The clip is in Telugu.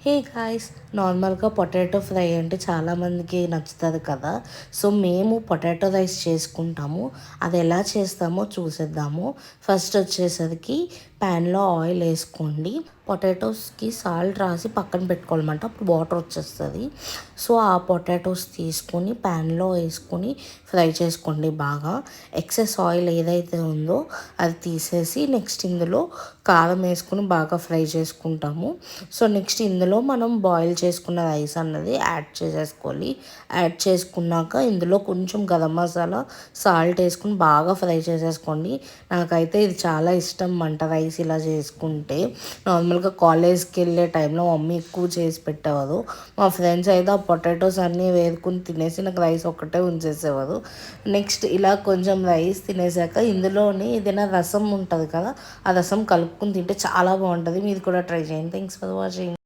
హే గాయ్స్, నార్మల్గా పొటాటో ఫ్రై అంటే చాలామందికి నచ్చుతుంది కదా. సో మేము పొటాటో రైస్ చేసుకుంటాము. అది ఎలా చేస్తామో చూసేద్దాము. ఫస్ట్ వచ్చేసరికి ప్యాన్లో ఆయిల్ వేసుకోండి. పొటాటోస్కి సాల్ట్ రాసి పక్కన పెట్టుకోవాలన్నమాట. అప్పుడు వాటర్ వచ్చేస్తుంది. సో ఆ పొటాటోస్ తీసుకొని ప్యాన్లో వేసుకొని ఫ్రై చేసుకోండి బాగా. ఎక్సెస్ ఆయిల్ ఏదైతే ఉందో అది తీసేసి నెక్స్ట్ ఇందులో కారం వేసుకొని బాగా ఫ్రై చేసుకుంటాము. సో నెక్స్ట్ ఇందులో మనం బాయిల్ చేసుకున్న రైస్ అన్నది యాడ్ చేసేసుకోవాలి. యాడ్ చేసుకున్నాక ఇందులో కొంచెం గరం మసాలా, సాల్ట్ వేసుకుని బాగా ఫ్రై చేసేసుకోండి. నాకైతే ఇది చాలా ఇష్టం మంట రైస్ ఇలా చేసుకుంటే. నార్మల్గా కాలేజ్కి వెళ్ళే టైంలో మమ్మీ ఎక్కువ చేసి పెట్టేవారు. మా ఫ్రెండ్స్ అయితే ఆ పొటాటోస్ అన్నీ వేసుకుని తినేసి నాకు రైస్ ఒక్కటే ఉంచేసేవారు. నెక్స్ట్ ఇలా కొంచెం రైస్ తినేసాక ఇందులోనే ఏదైనా రసం ఉంటుంది కదా, ఆ రసం కలుపుకుని తింటే చాలా బాగుంటుంది. మీరు కూడా ట్రై చేయండి. Thanks for watching.